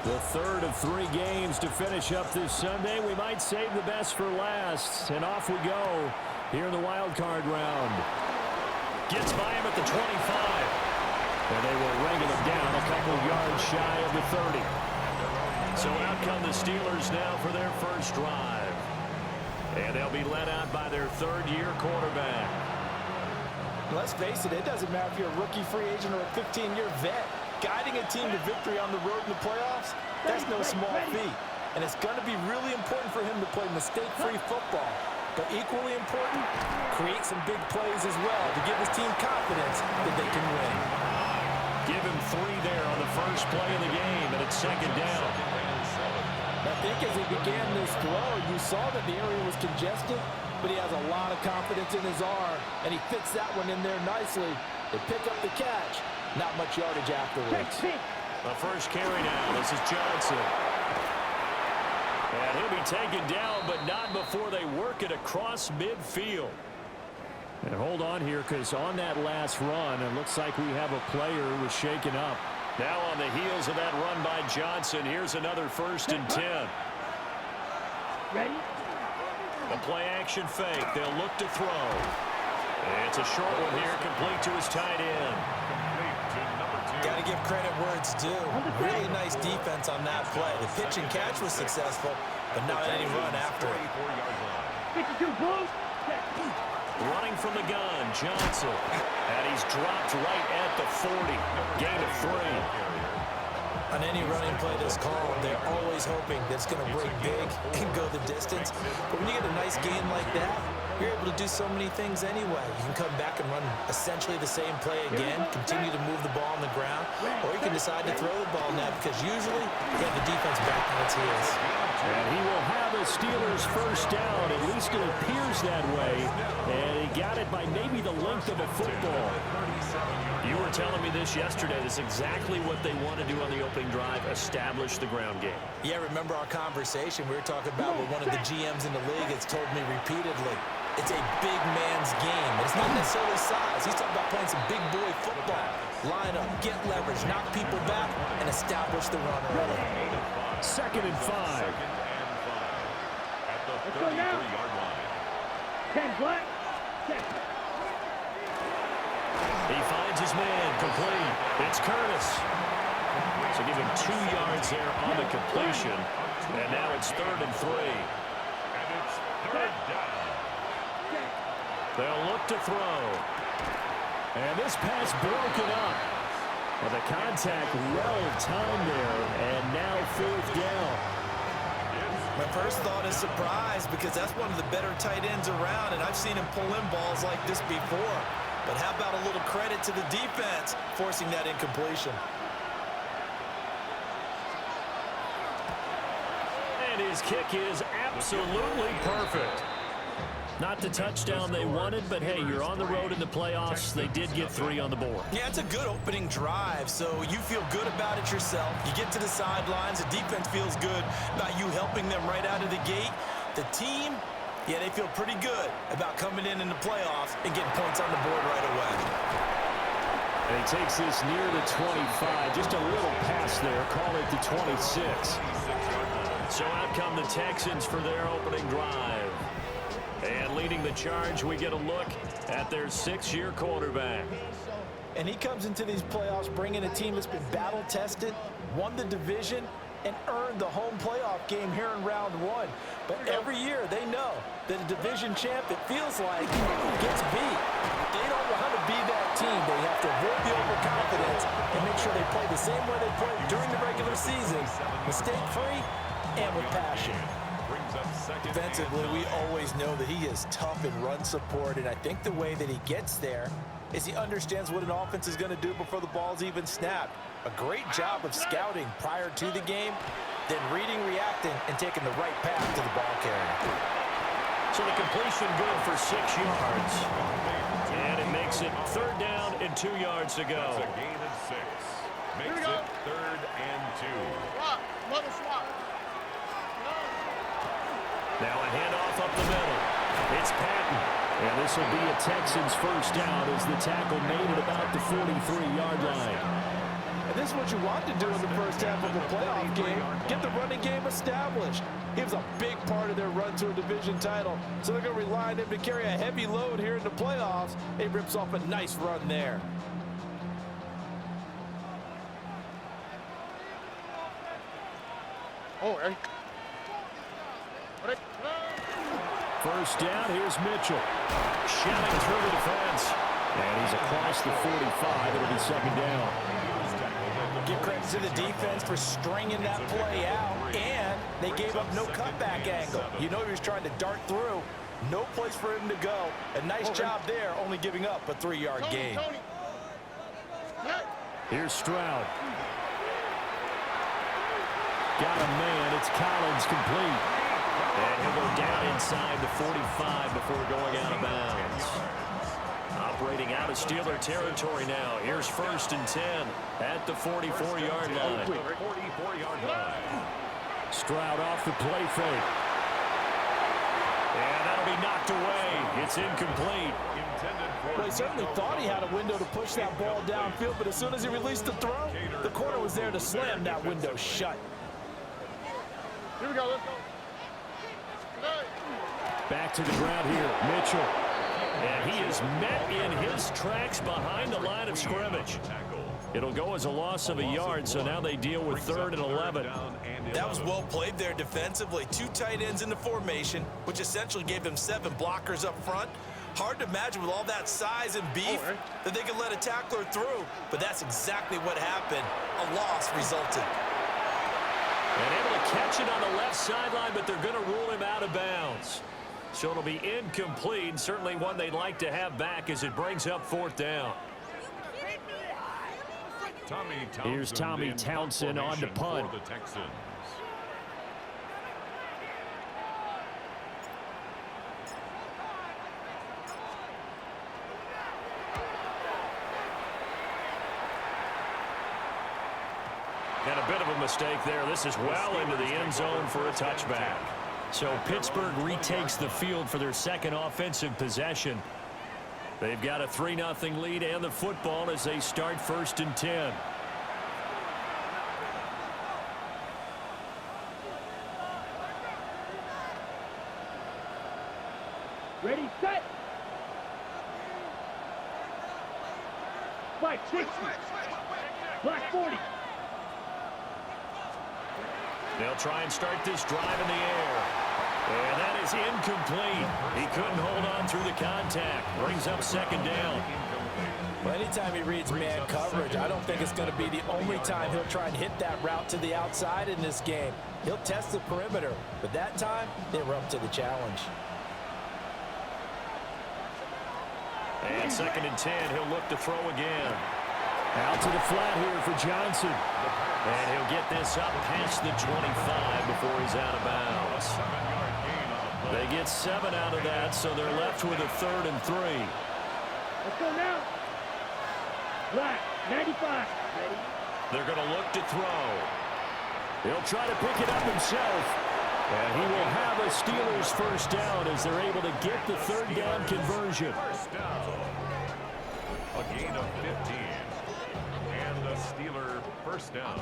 The third of 3 games to finish up this Sunday. We might save the best for last. And off we go here in the wild card round. Gets by him at the 25. And they will wrangle him down a couple yards shy of the 30. So out come the Steelers now for their first drive. And they'll be led out by their third-year quarterback. Let's face it, it doesn't matter if you're a rookie free agent or a 15-year vet. Guiding a team to victory on the road in the playoffs, that's no small feat. And it's going to be really important for him to play mistake-free football. But equally important, create some big plays as well to give his team confidence that they can win. Give him 3 there on the first play of the game, and it's second down. I think as he began this throw, you saw that the area was congested, but he has a lot of confidence in his arm, and he fits that one in there nicely. They pick up the catch. Not much yardage afterwards. The first carry now. This is Johnson. And he'll be taken down, but not before they work it across midfield. And hold on here, because on that last run, it looks like we have a player who was shaken up. Now on the heels of that run by Johnson, here's another 1st and 10. Ready? The play action fake. They'll look to throw. It's a short one here, complete to his tight end. Got to give credit where it's due. Really nice defense on that play. The pitch and catch was successful, but not any run after it. 52 blue. Running from the gun, Johnson. And he's dropped right at the 40. Gain of 3. On any running play that's called, they're always hoping that it's going to break big and go the distance. But when you get a nice gain like that, you're able to do so many things anyway. You can come back and run essentially the same play again, continue to move the ball on the ground, or you can decide to throw the ball now because usually you have the defense back on its heels. And he will have a Steelers first down. At least it appears that way. And he got it by maybe the length of a football. You were telling me this yesterday. This is exactly what they want to do on the opening drive, establish the ground game. Yeah, remember our conversation? We were talking about what one of the GMs in the league has told me repeatedly. It's a big man's game. It's not necessarily size. He's talking about playing some big boy football. Line up, get leverage, knock people back, and establish the run early. 2nd and 5. Let's go now. 10 black. He finds his man, complete. It's Curtis. So give him 2 yards there on the completion. And now it's 3rd and 3. And it's 3rd down. They'll look to throw. And this pass broken up. Well, the contact well timed there, and now 4th down. My first thought is surprise because that's one of the better tight ends around, and I've seen him pull in balls like this before. But how about a little credit to the defense forcing that incompletion? And his kick is absolutely perfect. Not the touchdown they wanted, but hey, you're on the road in the playoffs. They did get 3 on the board. Yeah, it's a good opening drive, so you feel good about it yourself. You get to the sidelines, the defense feels good about you helping them right out of the gate. The team, yeah, they feel pretty good about coming in the playoffs and getting points on the board right away. And he takes this near the 25, just a little pass there, call it the 26. So out come the Texans for their opening drive. And leading the charge, we get a look at their 6-year quarterback. And he comes into these playoffs bringing a team that's been battle-tested, won the division, and earned the home playoff game here in round 1. But every year they know that a division champ, it feels like, gets beat. They don't want to be that team. They have to avoid the overconfidence and make sure they play the same way they played during the regular season, mistake-free and with passion. Defensively, we always know that he is tough in run support, and I think the way that he gets there is he understands what an offense is going to do before the ball's even snapped. A great job of scouting prior to the game, then reading, reacting, and taking the right path to the ball carrier. So the completion good for 6 yards. And it makes it 3rd down and 2 yards to go. That's a gain of 6. Makes it 3rd and 2. Swap. Mother swap. Now a handoff up the middle. It's Patton. And this will be a Texans first down as the tackle made it about the 43-yard line. And this is what you want to do in the first half of a playoff game. Get the running game established. He was a big part of their run to a division title. So they're going to rely on him to carry a heavy load here in the playoffs. He rips off a nice run there. Oh, hey. First down, here's Mitchell. Shouting through the defense. And he's across the 45. It'll be 2nd down. Give credit to the defense for stringing that play out, and they gave up no cutback angle. You know he was trying to dart through. No place for him to go. A nice job there, only giving up a 3-yard gain. Here's Stroud. Got a man. It's Collins complete. And he'll go down inside the 45 before going out of bounds. Operating out of Steeler territory now. Here's 1st and 10 at the 44-yard line. 44-yard line. Stroud off the play fake. And that'll be knocked away. It's incomplete. Well, he certainly thought he had a window to push that ball downfield, but as soon as he released the throw, the corner was there to slam that window shut. Here we go. Let's go. Back to the ground here, Mitchell. And he is met in his tracks behind the line of scrimmage. It'll go as a loss of a yard, so now they deal with 3rd and 11. That was well played there defensively. 2 tight ends in the formation, which essentially gave them 7 blockers up front. Hard to imagine with all that size and beef that they could let a tackler through, but that's exactly what happened. A loss resulted. And able to catch it on the left sideline, but they're going to rule him out of bounds. So it'll be incomplete, certainly one they'd like to have back as it brings up 4th down. Here's Tommy Townsend on to punt. For the Texans. And a bit of a mistake there. This is well into the end zone for a touchback. So Pittsburgh retakes the field for their 2nd offensive possession. They've got a 3-0 lead and the football as they start 1st and 10. Ready, set. Spike 60. Black 40. They'll try and start this drive in the air. And that is incomplete. He couldn't hold on through the contact. Brings up 2nd down. Well, anytime he reads man coverage, I don't think it's going to be the only time he'll try and hit that route to the outside in this game. He'll test the perimeter, but that time, they were up to the challenge. And 2nd and 10, he'll look to throw again. Out to the flat here for Johnson. And he'll get this up past the 25 before he's out of bounds. They get 7 out of that, so they're left with a 3rd and 3. Let's go now. Black 95. Ready. They're going to look to throw. He'll try to pick it up himself. And he will have a Steelers first down as they're able to get the 3rd down conversion. First down. A gain of 15. And the Steeler first down.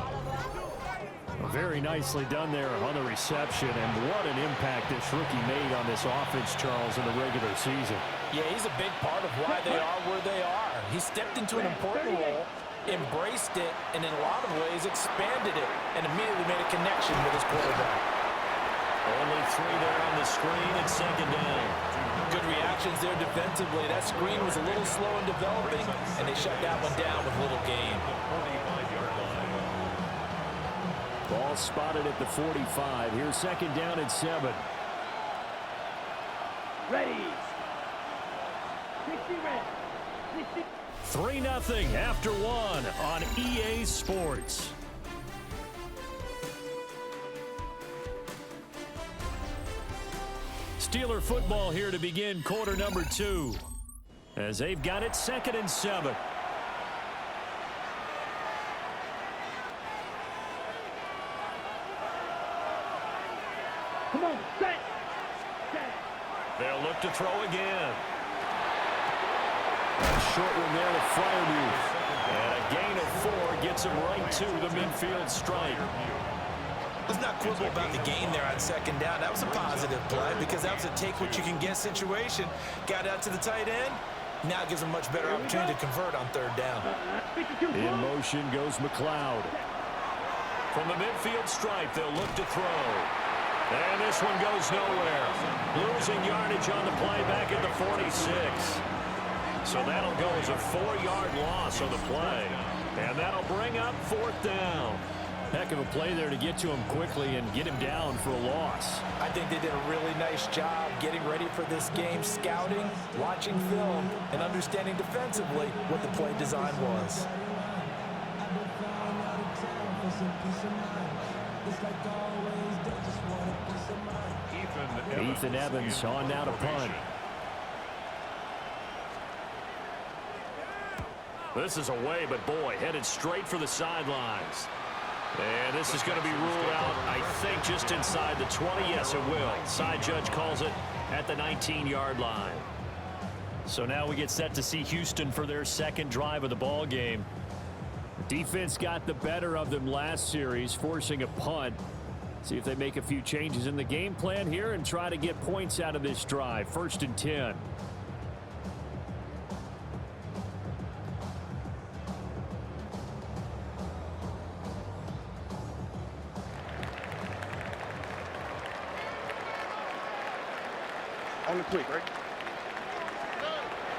Very nicely done there on the reception, and what an impact this rookie made on this offense, Charles, in the regular season. Yeah, he's a big part of why they are where they are. He stepped into an important role, embraced it, and in a lot of ways expanded it, and immediately made a connection with his quarterback. Only 3 there on the screen at 2nd down. Good reactions there defensively. That screen was a little slow in developing, and they shut that one down with little gain. Ball spotted at the 45. Here's 2nd down and 7. Ready. 60 ready. 60. 3-0 after one on EA Sports. Steeler football here to begin quarter number 2 as they've got it 2nd and 7. Come on, set. They'll look to throw again. A short one there to Fryermuth. And a gain of 4 gets him right to the midfield stripe. Let's not quibble about the gain there on 2nd down. That was a positive play because that was a take-what-you-can-get situation. Got out to the tight end. Now it gives him a much better opportunity to convert on 3rd down. In motion goes McLeod. From the midfield stripe, they'll look to throw. And this one goes nowhere. Losing yardage on the play back at the 46. So that'll go as a 4-yard loss on the play. And that'll bring up 4th down. Heck of a play there to get to him quickly and get him down for a loss. I think they did a really nice job getting ready for this game, scouting, watching film, and understanding defensively what the play design was. Ethan Evans on now to punt. This is away, but boy, headed straight for the sidelines. And this is going to be ruled out, I think, just inside the 20. Yes, it will. Side judge calls it at the 19-yard line. So now we get set to see Houston for their 2nd drive of the ball game. Defense got the better of them last series, forcing a punt. See if they make a few changes in the game plan here and try to get points out of this drive. 1st and 10. On the quick, right?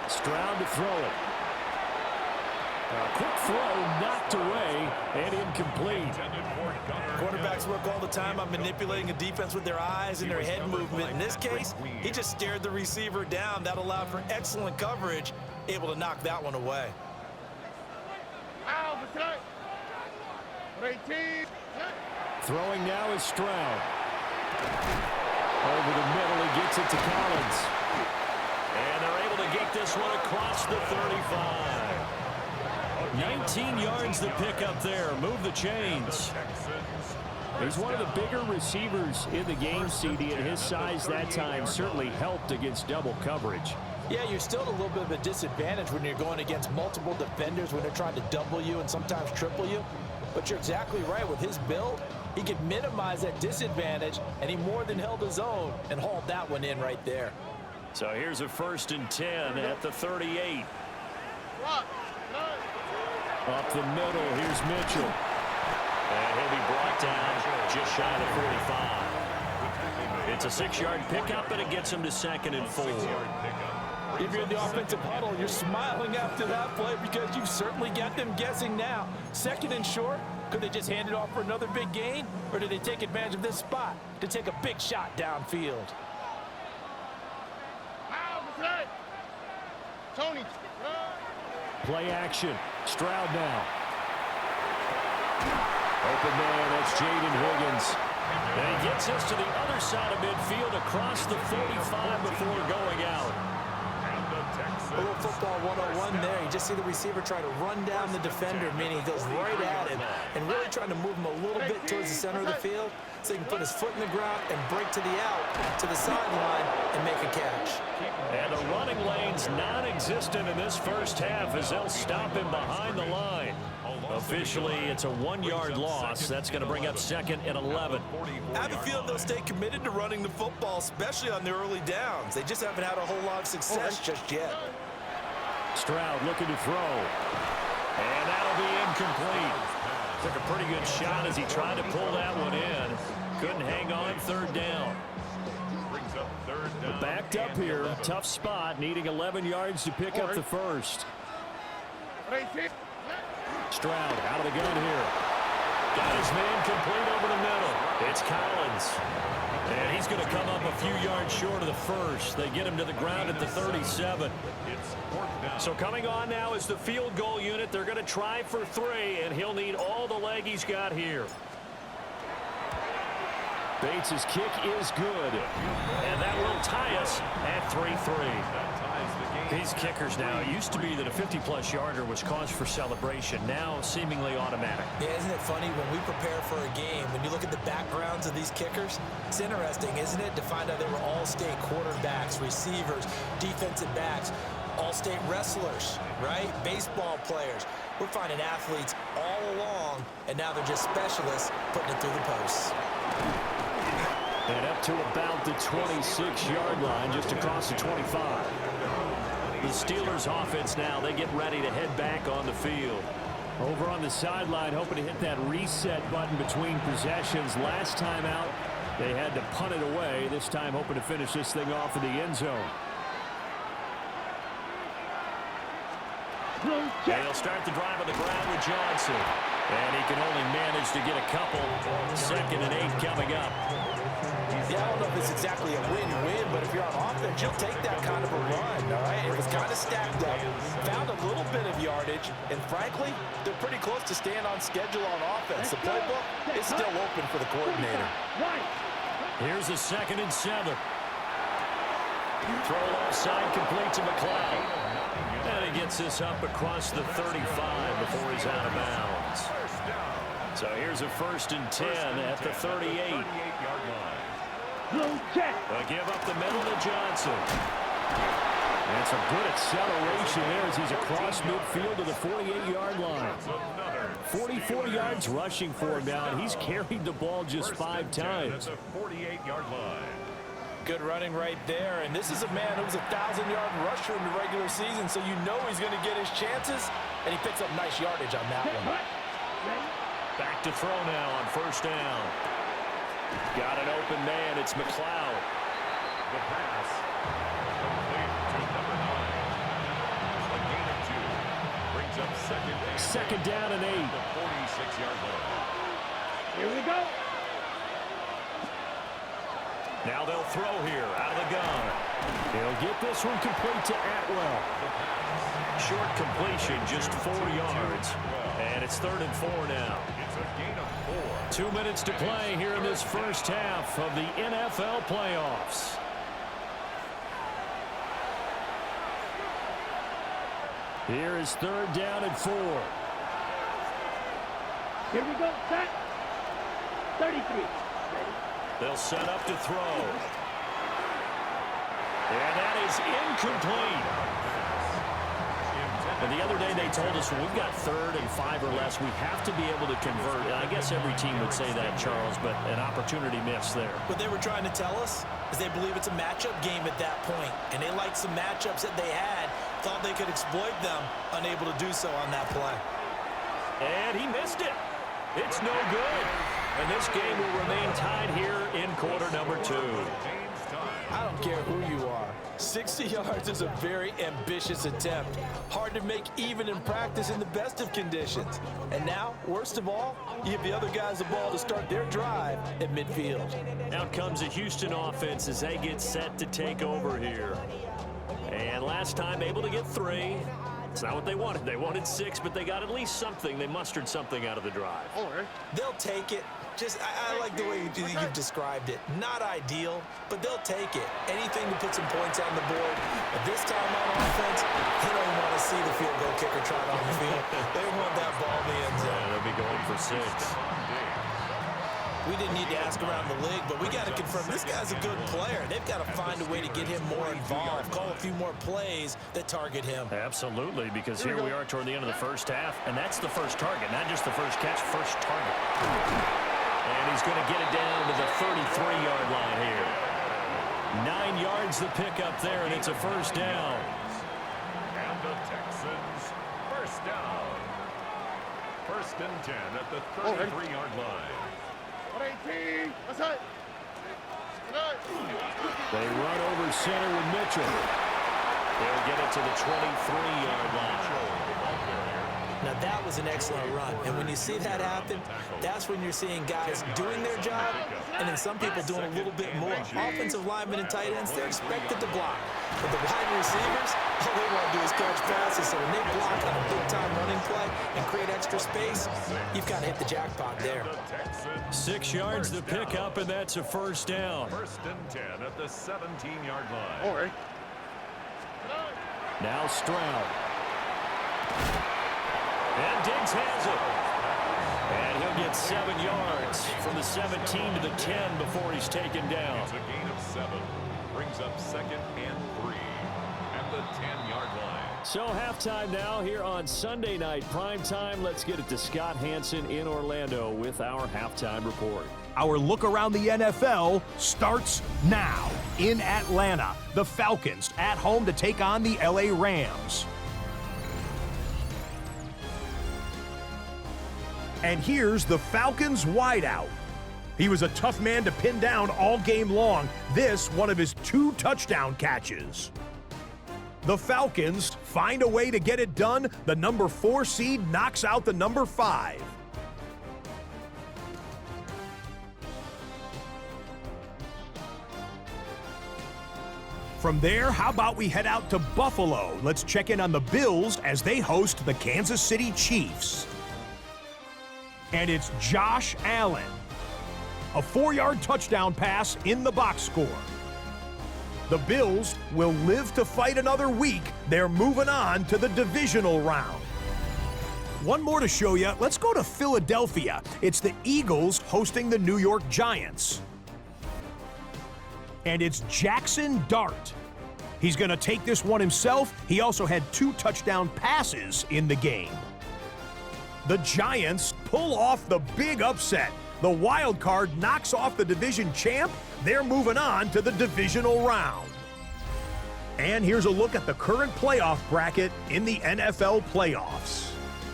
Stroud to throw it. A quick throw knocked away and incomplete. Quarterbacks work all the time on manipulating a defense with their eyes and their head movement. In this case, he just stared the receiver down. That allowed for excellent coverage, able to knock that one away. Throwing now is Stroud. Over the middle, he gets it to Collins. And they're able to get this one across the 35. 19 yards to pick up there. Move the chains. He's one of the bigger receivers in the game, CD, and his size that time certainly helped against double coverage. Yeah, you're still at a little bit of a disadvantage when you're going against multiple defenders when they're trying to double you and sometimes triple you. But you're exactly right. With his build, he could minimize that disadvantage, and he more than held his own and hauled that one in right there. So here's a 1st and 10 at the 38. Up the middle, here's Mitchell. And he'll be brought down just shy of the 45. It's a 6-yard pickup, and it gets him to 2nd and 4. If you're in the offensive huddle, you're smiling after that play because you've certainly got them guessing now. 2nd and short, could they just hand it off for another big gain? Or did they take advantage of this spot to take a big shot downfield? Tony. Play action. Stroud now. Open man, that's Jaden Higgins. And he gets us to the other side of midfield across the 45 before going out. A little football 101 there. You just see the receiver try to run down the defender, meaning he goes right at him and really trying to move him a little bit towards the center of the field so he can put his foot in the ground and break to the out, to the sideline, and make a catch. And the running lane's non-existent in this first half as they'll stop him behind the line. Officially, it's a 1-yard loss. That's going to bring up 2nd and 11. I have a feeling they'll stay committed to running the football, especially on the early downs. They just haven't had a whole lot of success just yet. Stroud looking to throw. And that'll be incomplete. Took a pretty good shot as he tried to pull that one in. Couldn't hang on 3rd down. Backed up here. Tough spot. Needing 11 yards to pick up the first. Stroud out of the gun here. Got his man complete over the middle. It's Collins. And he's going to come up a few yards short of the first. They get him to the ground at the 37. So coming on now is the field goal unit. They're going to try for 3, and he'll need all the leg he's got here. Bates' kick is good. And that will tie us at 3-3. These kickers now, it used to be that a 50-plus yarder was cause for celebration. Now seemingly automatic. Yeah, isn't it funny when we prepare for a game, when you look at the backgrounds of these kickers, it's interesting, isn't it, to find out they were all-state quarterbacks, receivers, defensive backs, all-state wrestlers, right? Baseball players. We're finding athletes all along, and now they're just specialists putting it through the posts. And up to about the 26-yard line, just across the 25. The Steelers offense now, they get ready to head back on the field. Over on the sideline, hoping to hit that reset button between possessions. Last time out, they had to punt it away. This time hoping to finish this thing off in the end zone. They'll start the drive on the ground with Johnson. And he can only manage to get a couple. 2nd and 8 coming up. Yeah, I don't know if it's exactly a win-win, but if you're on offense, you'll take that kind of a run, all right? It was kind of stacked up, found a little bit of yardage, and frankly, they're pretty close to staying on schedule on offense. The playbook is still open for the coordinator. Here's a 2nd and 7. Throw offside, complete to McLeod. And he gets this up across the 35 before he's out of bounds. So here's a 1st and 10 at the 38. They'll give up the middle to Johnson. And some good acceleration there as he's across midfield to the 48-yard line. 44 yards rushing for him now, and he's carried the ball just 5 times. 48-yard line. Good running right there, and this is a man who was a 1,000-yard rusher in the regular season, so you know he's going to get his chances, and he picks up nice yardage on that one. Back to throw now on 1st down. Got an open man. It's McLeod. The pass. Complete to number 9. A gain of 2. Brings up 2nd down and 8. The 46-yard line. Here we go. Now they'll throw here out of the gun. He'll get this one complete to Atwell. Short completion, just 4 yards. And it's 3rd and 4 now. It's a gain of 4. 2 minutes to play here in this first half of the NFL playoffs. Here is 3rd down and 4. Here we go. Set. 33. They'll set up to throw. And that is incomplete. And the other day they told us when we've got 3rd and 5 or less, we have to be able to convert. And I guess every team would say that, Charles, but an opportunity missed there. What they were trying to tell us is they believe it's a matchup game at that point, and they liked some matchups that they had, thought they could exploit them, unable to do so on that play. And he missed it. It's no good. And this game will remain tied here in quarter number 2. I don't care who you are. 60 yards is a very ambitious attempt. Hard to make even in practice in the best of conditions. And now, worst of all, you give the other guys the ball to start their drive at midfield. Out comes the Houston offense as they get set to take over here. And last time able to get 3. It's not what they wanted. They wanted 6, but they got at least something. They mustered something out of the drive. They'll take it. Just, I like the way you've described it. Not ideal, but they'll take it. Anything to put some points on the board. But this time on offense, they don't want to see the field goal kicker trot on the field. They want that ball in the end zone. Yeah, they'll be going for 6. We didn't need to ask around the league, but we got to confirm this guy's a good player. They've got to find a way to get him more involved, call a few more plays that target him. Absolutely, because here we are toward the end of the first half, and that's the first target, not just the first catch, first target. And he's going to get it down to the 33-yard line here. 9 yards the pickup there, and it's a 1st down. And the Texans, 1st down. 1st and 10 at the 33-yard line. They run over center with Mitchell. They'll get it to the 23-yard line. Now, that was an excellent run. And when you see that happen, that's when you're seeing guys doing their job and then some people doing a little bit more. Offensive linemen and tight ends, they're expected to block. But the wide receivers, all they want to do is catch passes. So when they block on a big-time running play and create extra space, you've got to hit the jackpot there. 6 yards to pick up, and that's a first down. First and 10 at the 17-yard line. All right. Now Stroud. And Diggs has it. And he'll get 7 yards from the 17 to the 10 before he's taken down. It's a gain of 7. Brings up 2nd and 3 at the 10-yard line. So halftime now here on Sunday night prime time. Let's get it to Scott Hansen in Orlando with our halftime report. Our look around the NFL starts now. In Atlanta, the Falcons at home to take on the LA Rams. And here's the Falcons wideout. He was a tough man to pin down all game long. This, one of his 2 touchdown catches. The Falcons find a way to get it done. The number 4 seed knocks out the number 5. From there, how about we head out to Buffalo? Let's check in on the Bills as they host the Kansas City Chiefs. And it's Josh Allen. A 4-yard touchdown pass in the box score. The Bills will live to fight another week. They're moving on to the divisional round. One more to show you. Let's go to Philadelphia. It's the Eagles hosting the New York Giants. And it's Jackson Dart. He's going to take this one himself. He also had 2 touchdown passes in the game. The Giants pull off the big upset. The wild card knocks off the division champ. They're moving on to the divisional round. And here's a look at the current playoff bracket in the NFL playoffs.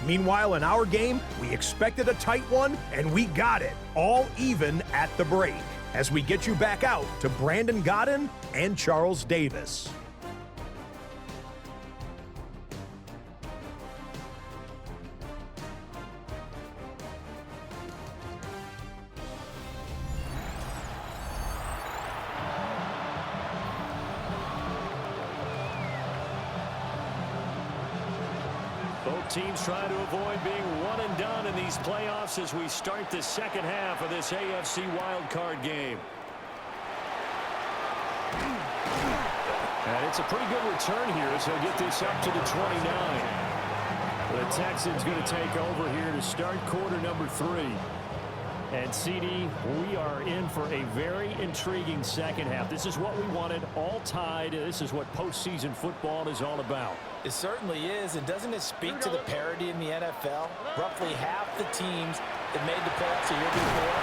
Meanwhile, in our game, we expected a tight one, and we got it, all even at the break. As we get you back out to Brandon Godden and Charles Davis. Both teams trying to avoid being one and done in these playoffs as we start the second half of this AFC wildcard game. And it's a pretty good return here as he'll get this up to the 29. The Texans going to take over here to start quarter number 3. And CD, we are in for a very intriguing second half. This is what we wanted, all tied. This is what postseason football is all about. It certainly is, and doesn't it speak to the parity in the NFL? Roughly half the teams that made the playoffs a year before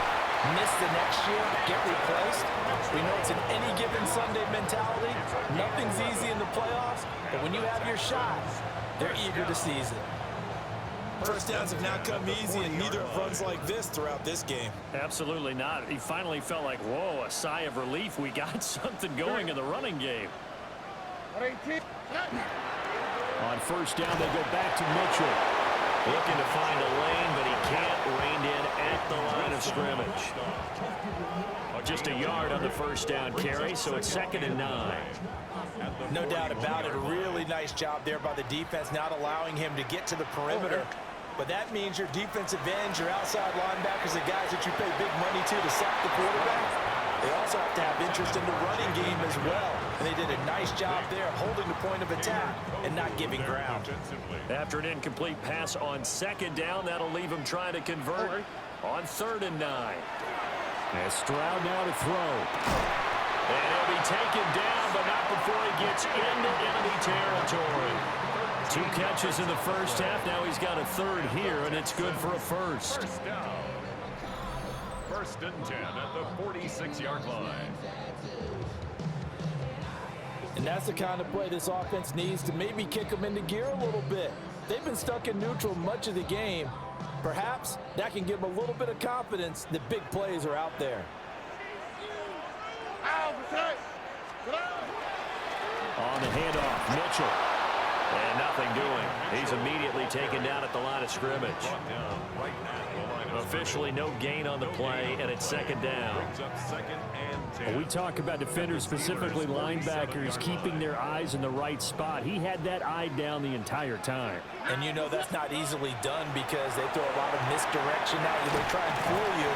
miss the next year, get replaced. We know it's an any given Sunday mentality. Nothing's easy in the playoffs, but when you have your shot, they're eager to seize it. First downs have not come easy, and neither have runs like this throughout this game. Absolutely not. He finally felt like, whoa, a sigh of relief. We got something going in the running game. On first down, they go back to Mitchell. Looking to find a lane, but he can't. Reined in at the line of scrimmage. Just a yard on the first down carry, so it's 2nd and 9. No doubt about it. A really nice job there by the defense, not allowing him to get to the perimeter. But that means your defensive ends, your outside linebackers, the guys that you pay big money to sack the quarterback, they also have to have interest in the running game as well. And they did a nice job there holding the point of attack and not giving ground. After an incomplete pass on 2nd down, that'll leave him trying to convert on 3rd and 9. And Stroud now to throw. And he'll be taken down, but not before he gets into enemy territory. 2 catches in the first half. Now he's got a 3rd here, and it's good for a first. First down. 1st and 10 at the 46-yard line. And that's the kind of play this offense needs to maybe kick them into gear a little bit. They've been stuck in neutral much of the game. Perhaps that can give them a little bit of confidence that big plays are out there. On the handoff, Mitchell. And nothing doing. He's immediately taken down at the line of scrimmage. Officially no gain on the play, and it's second down. Well, we talk about defenders, specifically linebackers, keeping their eyes in the right spot. He had that eye down the entire time. And you know that's not easily done because they throw a lot of misdirection at you. They try and fool you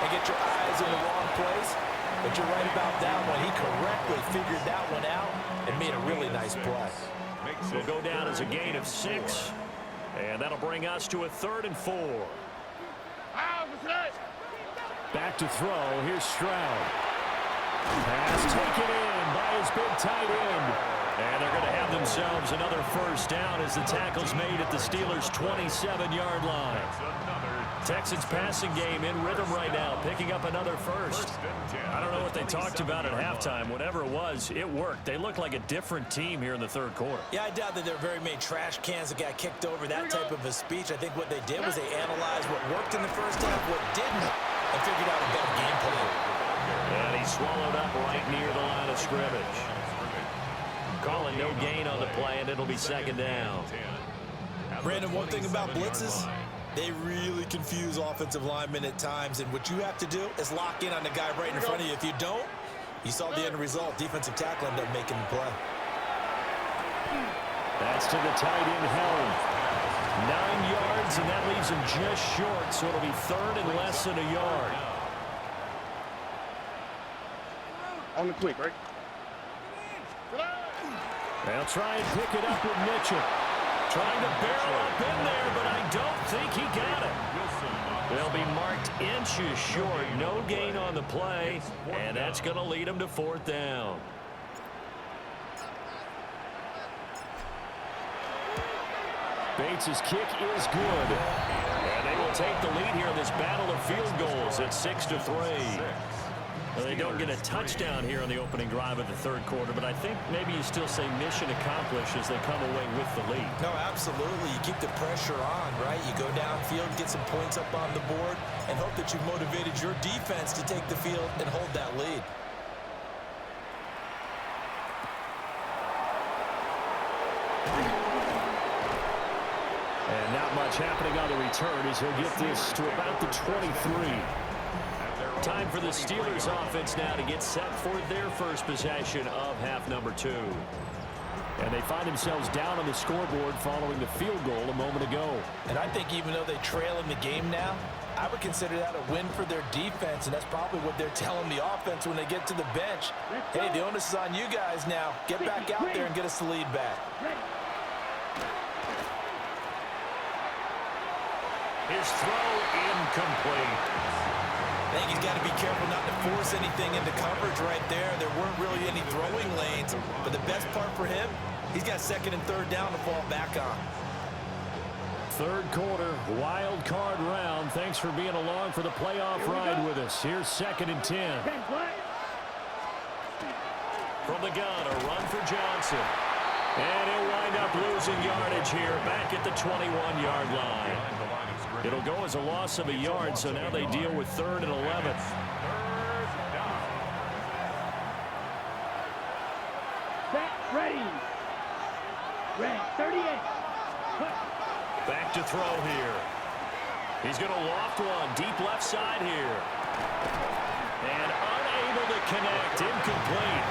and get your eyes in the wrong place. But you're right about that one. He correctly figured that one out and made a really nice play. Will go down as a gain of 6, and that'll bring us to a 3rd and 4. Back to throw. Here's Stroud. Pass taken in by his big tight end. And they're going to have themselves another first down as the tackle's made at the Steelers' 27-yard line. Texans passing game in rhythm right now, picking up another first. I don't know what they talked about at halftime. Whatever it was, it worked. They look like a different team here in the third quarter. Yeah, I doubt that there are very many trash cans that got kicked over, that type of a speech. I think what they did was they analyzed what worked in the first half, what didn't, and figured out a better game plan. And he swallowed up right near the line of scrimmage. Calling no gain on the play, and it'll be second down. Brandon, one thing about blitzes, they really confuse offensive linemen at times, and what you have to do is lock in on the guy right in front of you. If you don't, you saw the end result. Defensive tackle ended up making the play. That's to the tight end, Helm. 9 yards, and that leaves him just short, so it'll be 3rd and less than a yard. On the quick, right? They'll try and pick it up with Mitchell. Trying to barrel up in there, but I don't think he got it. They'll be marked inches short. No gain on the play, and that's going to lead them to 4th down. Bates' kick is good. And they will take the lead here in this battle of field goals at 6-3. Well, they don't get a touchdown here on the opening drive of the third quarter, but I think maybe you still say mission accomplished as they come away with the lead. No, absolutely. You keep the pressure on, right? You go downfield, get some points up on the board, and hope that you've motivated your defense to take the field and hold that lead. And not much happening on the return as he'll get this to about the 23. Time for the Steelers offense now to get set for their first possession of half number 2. And they find themselves down on the scoreboard following the field goal a moment ago. And I think even though they trail in the game now, I would consider that a win for their defense, and that's probably what they're telling the offense when they get to the bench. Hey, the onus is on you guys now. Get back out there and get us the lead back. His throw incomplete. I think he's got to be careful not to force anything into coverage right there. There weren't really any throwing lanes, but the best part for him, he's got 2nd and 3rd down to fall back on. Third quarter, wild card round. Thanks for being along for the playoff ride with us. Here's 2nd and 10. From the gun, a run for Johnson. And he'll wind up losing yardage here back at the 21-yard line. It'll go as a loss of a yard, so now they deal with 3rd and 11. Set, ready. Red, 38. Back to throw here. He's going to loft one deep left side here. And unable to connect, incomplete.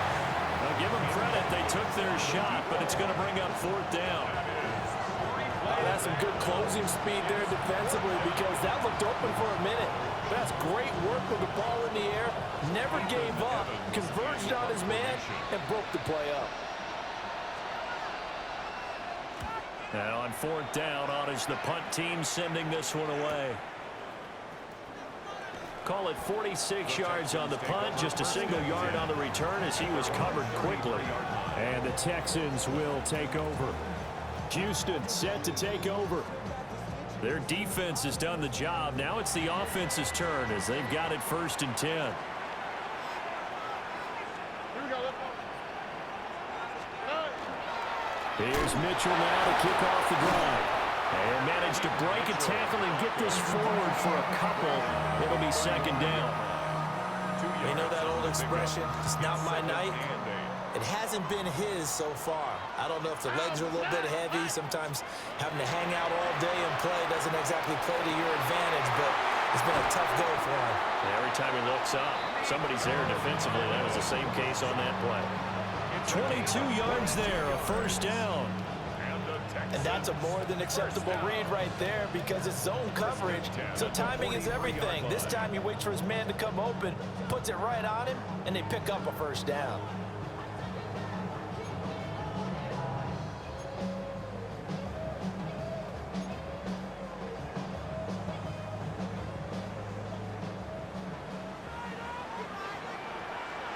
Now give them credit, they took their shot, but it's going to bring up 4th down. That's some good closing speed there defensively because that looked open for a minute. That's great work with the ball in the air. Never gave up, converged on his man, and broke the play up. Now on 4th down, on is the punt team sending this one away. Call it 46 yards on the punt, just a single yard on the return as he was covered quickly. And the Texans will take over. Houston set to take over. Their defense has done the job. Now it's the offense's turn as they've got it 1st and 10. Here's Mitchell now to kick off the drive. And managed to break a tackle and get this forward for a couple. It'll be 2nd down. You know that old expression, it's not my night? It hasn't been his so far. I don't know if the legs are a little bit heavy. Sometimes having to hang out all day and play doesn't exactly play to your advantage, but it's been a tough go for him. Every time he looks up, somebody's there defensively. That was the same case on that play. 22 yards there, a first down. And that's a more than acceptable read right there because it's zone coverage, so timing is everything. This time he waits for his man to come open, puts it right on him, and they pick up a first down.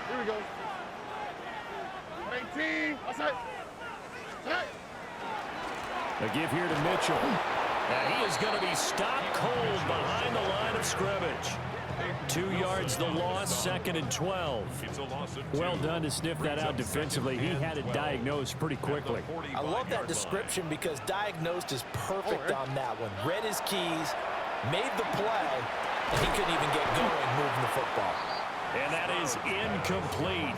Here we go. 18. Outside. A give here to Mitchell. And he is going to be stopped cold behind the line of scrimmage. 2 yards the loss, 2nd and 12. Well done to sniff that out defensively. He had it diagnosed pretty quickly. I love that description because diagnosed is perfect on that one. Read his keys, made the play, and he couldn't even get going moving the football. And that is incomplete.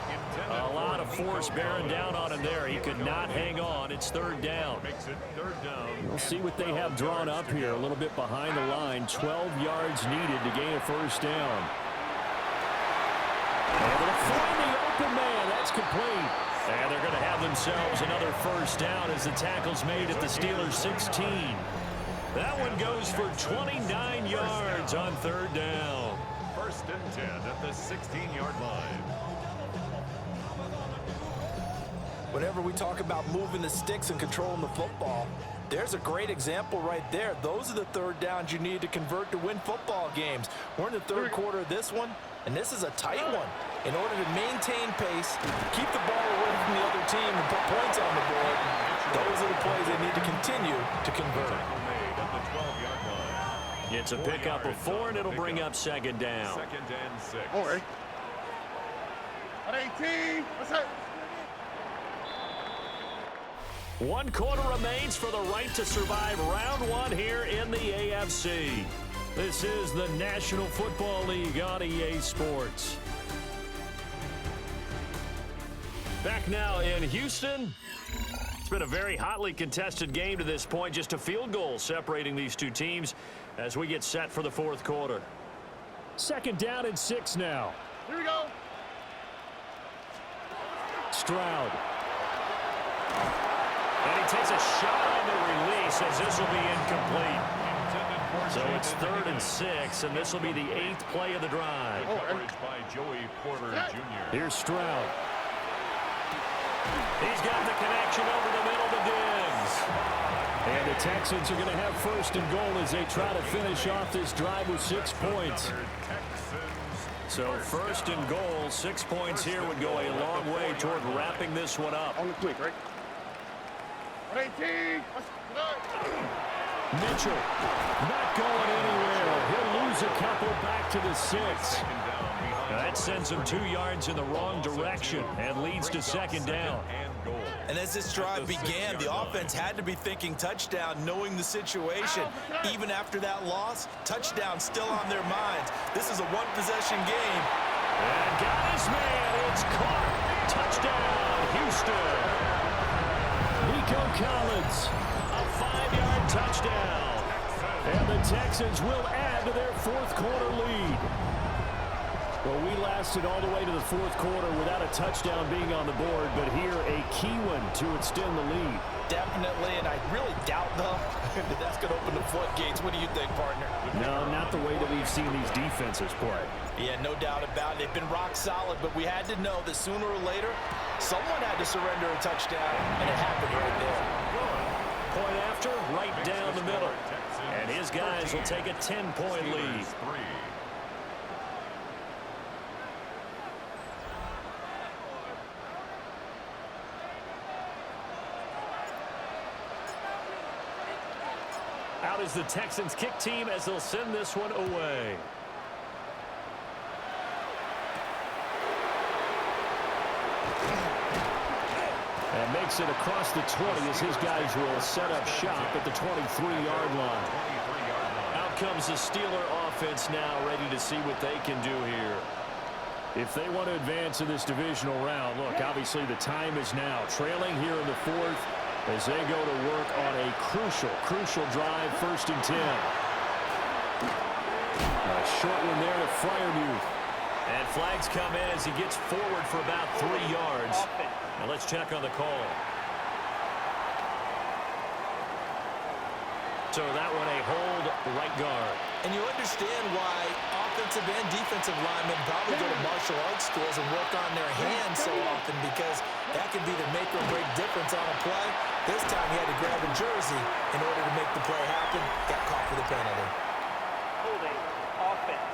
A lot of force bearing down on him there. He could not hang on. It's 3rd down. We'll see what they have drawn up here. A little bit behind the line. 12 yards needed to gain a first down. Able to find the open man. That's complete. And they're going to have themselves another first down as the tackle's made at the Steelers' 16. That one goes for 29 yards on 3rd down. 1st and 10 at the 16-yard line. Whenever we talk about moving the sticks and controlling the football, there's a great example right there. Those are the 3rd downs you need to convert to win football games. We're in the 3rd quarter of this one, and this is a tight one. In order to maintain pace, keep the ball away from the other team, and put points on the board, those are the plays they need to continue to convert. It's a pickup of 4, and it'll bring up 2nd down. 2nd and 6. All right. At 18. What's that? 1 quarter remains for the right to survive round 1 here in the AFC. This is the National Football League on EA Sports. Back now in Houston. It's been a very hotly contested game to this point. Just a field goal separating these two teams as we get set for the 4th quarter. 2nd down and 6 now. Here we go. Stroud. And he takes a shot on the release as this will be incomplete. So it's 3rd and 6, and this will be the 8th play of the drive. By Joey Porter Jr. Here's Stroud. He's got the connection over the middle to Diggs. And the Texans are going to have 1st and goal as they try to finish off this drive with 6 points. So 1st and goal, 6 points here would go a long way toward wrapping this one up. On the quick, right? 18. Mitchell not going anywhere. He'll lose a couple back to the 6. That sends him 2 yards in the wrong direction and leads to 2nd down. And as this drive began, the offense had to be thinking touchdown, knowing the situation. Even after that loss, touchdown still on their minds. This is a one-possession game. And got his man. It's caught. Touchdown, Houston. Nico Collins, a 5-yard touchdown. And the Texans will add to their 4th quarter lead. Well, we lasted all the way to the 4th quarter without a touchdown being on the board, but here a key one to extend the lead. Definitely, and I really doubt, though, that that's going to open the floodgates. What do you think, partner? No, not the way that we've seen these defenses play. Yeah, no doubt about it. They've been rock solid, but we had to know that sooner or later, someone had to surrender a touchdown, and it happened right there. Point after, right down the middle. And his guys will take a 10-point lead. Out is the Texans kick team as they'll send this one away. And makes it across the 20 as his guys will set up shop at the 23-yard line. Out comes the Steeler offense now, ready to see what they can do here. If they want to advance in this divisional round, look, obviously the time is now. Trailing here in the fourth as they go to work on a crucial drive, 1st and 10. A short one there to Freiermuth. And flags come in as he gets forward for about 3 yards. And let's check on the call. So that one a hold, right guard. And you understand why offensive and defensive linemen probably go to martial arts schools and work on their hands so often, because that can be the make or break difference on a play. This time he had to grab a jersey in order to make the play happen. Got caught for the penalty. Holding offense.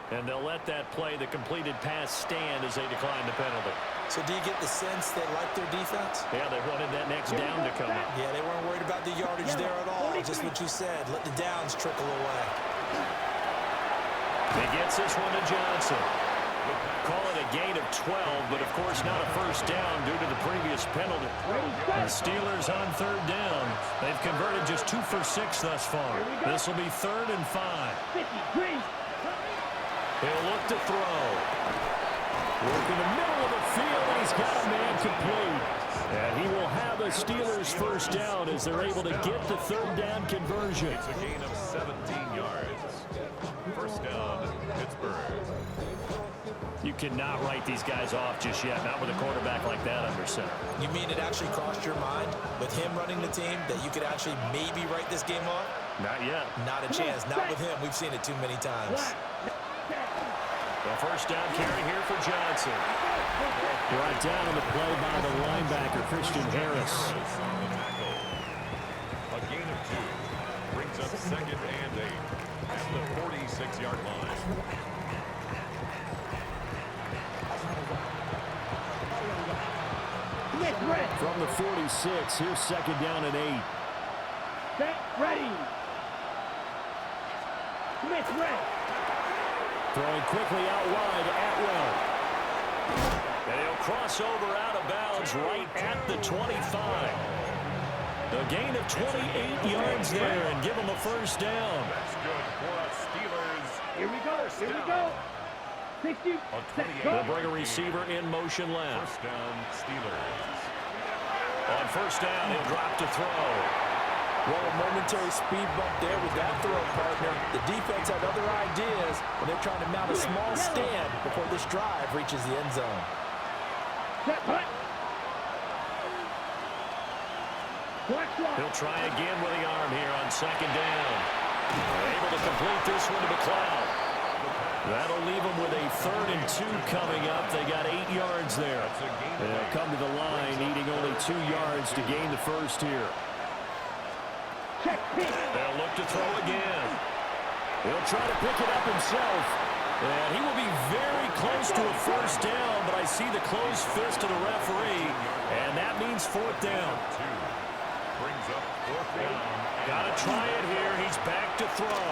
And they'll let that play, the completed pass, stand as they decline the penalty. So do you get the sense they like their defense? Yeah, they wanted that next down to come up. Yeah, they weren't worried about the yardage there at all. Just what you said. Let the downs trickle away. He gets this one to Johnson. Call it a gain of 12, but of course not a first down due to the previous penalty. The Steelers on 3rd down. They've converted just 2 for 6 thus far. This will be 3rd and 5. 53. He'll look to throw. Work in the middle of the field, and he's got a man complete. And he will have the Steelers' first down as they're able to get the 3rd down conversion. It's a gain of 17 yards. First down, Pittsburgh. You cannot write these guys off just yet, not with a quarterback like that under center. You mean it actually crossed your mind with him running the team that you could actually maybe write this game off? Not yet. Not a chance. Not with him. We've seen it too many times. The first down carry here for Johnson. Brought down on the play by the linebacker, Christian Harris. A gain of 2 brings up 2nd and 8 at the 46-yard line. From the 46, here's 2nd down and 8. Set, ready. Smith ready. Throwing quickly out wide, Atwell. And he'll cross over out of bounds right at the 25. The gain of 28 yards there and give him a first down. That's good for us Steelers. Here we go. Here we go. 60. Set, They'll go. bring a receiver in motion left. First down, Steelers. On first down, he'll drop to throw. Well, a momentary speed bump there with that throw, partner. The defense had other ideas when they're trying to mount a small stand before this drive reaches the end zone. Set, punt. He'll try again with the arm here on 2nd down. Able to complete this one to McLeod. That'll leave them with a 3rd and 2 coming up. They got 8 yards there. They'll come to the line, needing only 2 yards to gain the first here. They'll look to throw again. He'll try to pick it up himself. And he will be very close to a first down, but I see the closed fist of the referee, and that means 4th down. 2 brings up 4th down. Got to try it here. He's back to throw.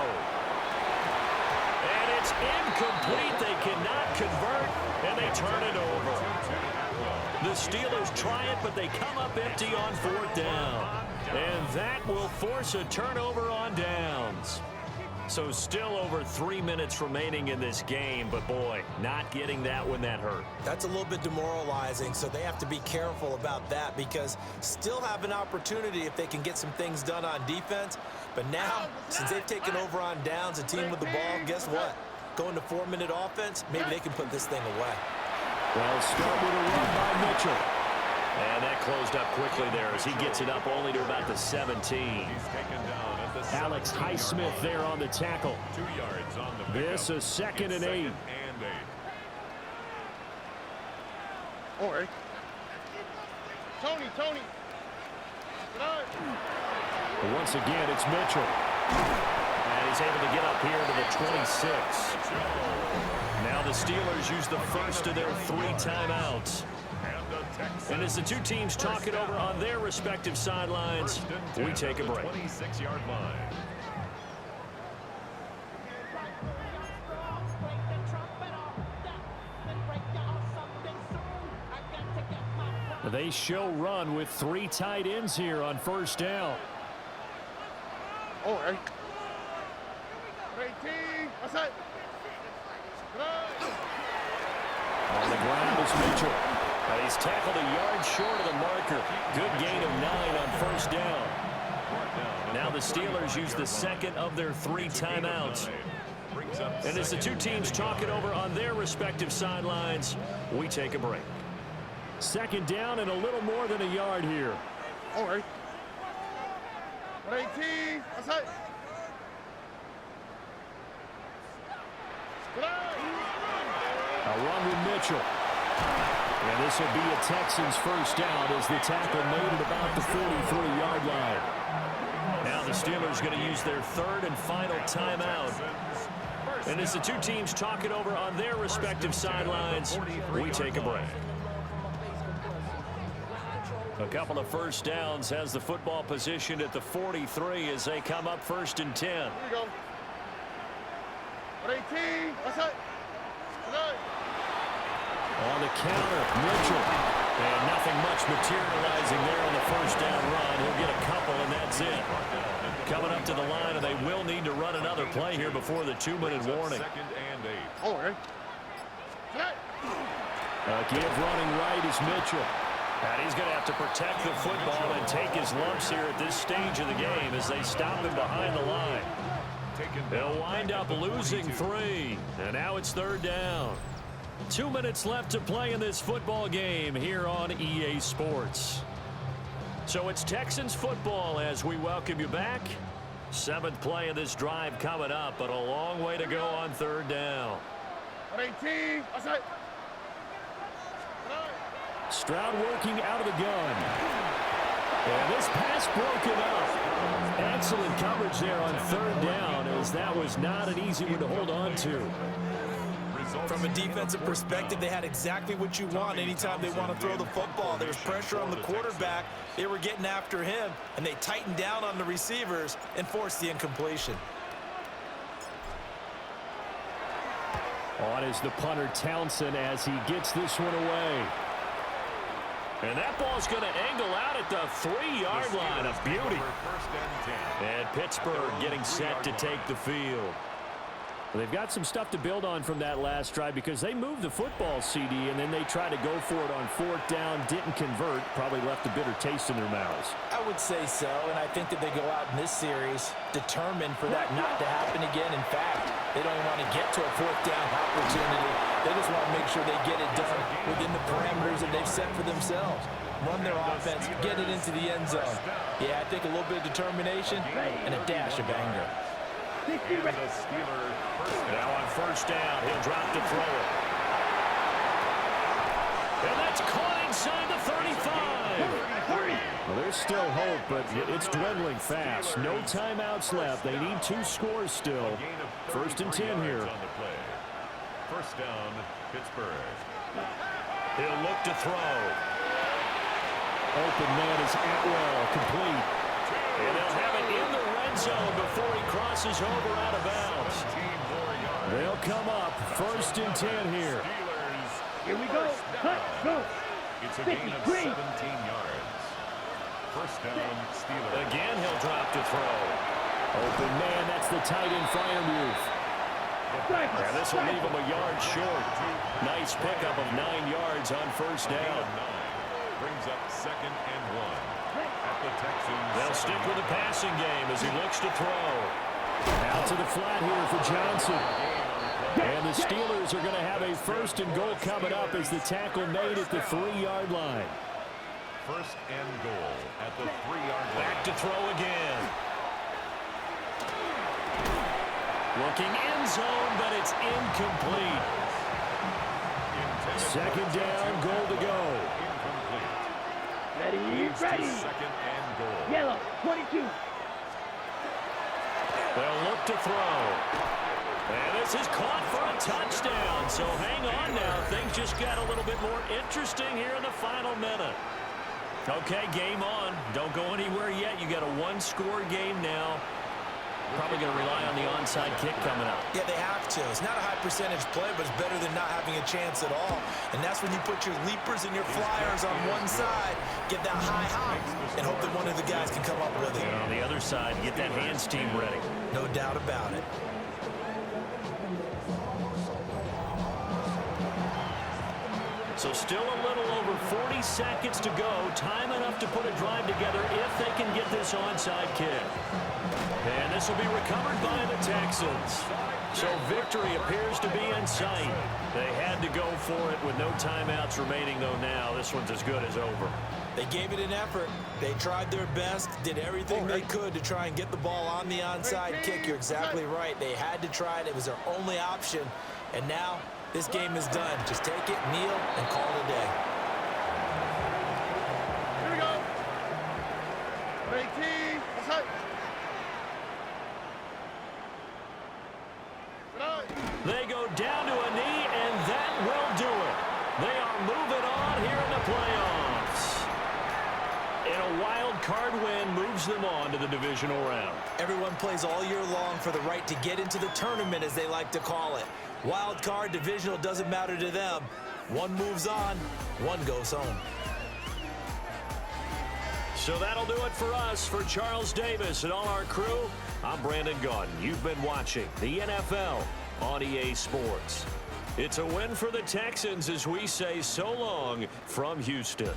And it's incomplete. They cannot convert, and they turn it over. The Steelers try it, but they come up empty on 4th down. And that will force a turnover on downs. So still over 3 minutes remaining in this game, but boy, not getting that when that hurt. That's a little bit demoralizing, so they have to be careful about that, because still have an opportunity if they can get some things done on defense. But now, since they've taken over on downs, a team with the ball, guess what? Going to 4-minute offense, maybe they can put this thing away. Well, start with a run by Mitchell. And that closed up quickly there as he gets it up only to about the 17. He's taken down at the Alex Highsmith there on the tackle. 2 yards on the This is 2nd and 8. All right. Tony. Get out. But once again, it's Mitchell. And he's able to get up here to the 26. Now the Steelers use the first of their 3 timeouts. And as the two teams talk it over on their respective sidelines, we take a break. 26-yard line. They show run with 3 tight ends here on first down. All right. 18. Outside. On the ground is Mitchell. And he's tackled a yard short of the marker. Good gain of 9 on first down. Now the Steelers use the second of their 3 timeouts. And as the two teams talk it over on their respective sidelines, we take a break. Second down and a little more than a yard here. All right. 18. Outside. A run with Mitchell. And this will be a Texans first down as the tackle made at about the 43-yard line. Now the Steelers going to use their third and final timeout. And as the two teams talk it over on their respective sidelines, we take a break. A couple of first downs has the football positioned at the 43 as they come up first and 10. Here we go. 18. Outside. On the counter, Mitchell. And nothing much materializing there on the first down run. He'll get a couple, and that's it. Coming up to the line, and they will need to run another play here before the 2-minute warning. All right. Give running right is Mitchell. And he's going to have to protect the football and take his lumps here at this stage of the game as they stop him behind the line. They'll wind up losing 3, and now it's third down. 2 minutes left to play in this football game here on EA Sports. So it's Texans football as we welcome you back. 7th play of this drive coming up, but a long way to go on third down. 18. Outside. Stroud working out of the gun. And this pass broken up. Excellent coverage there on third down as that was not an easy one to hold on to. From a defensive perspective, they had exactly what you want anytime they want to throw the football. There was pressure on the quarterback. They were getting after him, and they tightened down on the receivers and forced the incompletion. On is the punter Townsend as he gets this one away. And that ball's going to angle out at the 3-yard line. A beauty. And Pittsburgh getting set to take the field. They've got some stuff to build on from that last drive because they moved the football, CD, and then they tried to go for it on 4th down, didn't convert, probably left a bitter taste in their mouths. I would say so, and I think that they go out in this series determined for that not to happen again. In fact, they don't want to get to a 4th down opportunity. They just want to make sure they get it done within the parameters that they've set for themselves. Run their offense, get it into the end zone. Yeah, I think a little bit of determination and a dash of anger. Now on first down, he'll drop to throw it. And that's caught inside the 35. Well, there's still hope, but it's dwindling fast. No timeouts left. They need 2 scores still. First and 10 here. First down, Pittsburgh. He'll look to throw. Open man is Atwell, complete. And they'll have it in the red zone before he crosses over out of bounds. They'll come up first and 10 here. Here we go. Cut, go. It's a gain of 17 yards. First down, Steelers. Again, he'll drop to throw. Open man, that's the tight end Freiermuth. Yeah, this will leave him a yard short. Nice pickup of 9 yards on first down. Brings up 2nd and 1. At the Texans. They'll stick with the passing game as he looks to throw. Out to the flat here for Johnson. And the Steelers are going to have a first and goal coming up as the tackle made at the 3-yard line. First and goal at the 3-yard line. Back to throw again. Looking end zone, but it's incomplete. Second down, goal to go. Ready, ready. Second and goal. Yellow, 22. They'll look to throw. And this is caught for a touchdown. So hang on now. Things just got a little bit more interesting here in the final minute. Okay, game on. Don't go anywhere yet. You got a 1-score game now. Probably going to rely on the onside kick coming up. Yeah, they have to. It's not a high percentage play, but it's better than not having a chance at all. And that's when you put your leapers and your flyers on one side, get that high hop, and hope that one of the guys can come up with it. And on the other side, get that hands team ready. No doubt about it. So still a little over 40 seconds to go. Time enough to put a drive together if they can get this onside kick. And this will be recovered by the Texans. So victory appears to be in sight. They had to go for it with no timeouts remaining, though now this one's as good as over. They gave it an effort. They tried their best, did everything they could to try and get the ball on the onside kick. You're exactly right. They had to try it. It was their only option. And now this game is done. Just take it, kneel, and call it a day. Here we go. 18. That's right. They go down to a knee, and that will do it. They are moving on here in the playoffs. And a wild card win moves them on to the divisional round. Everyone plays all year long for the right to get into the tournament, as they like to call it. Wild card, divisional, doesn't matter to them. One moves on, one goes home. So that'll do it for us. For Charles Davis and all our crew, I'm Brandon Gaudin. You've been watching the NFL on EA Sports. It's a win for the Texans as we say so long from Houston.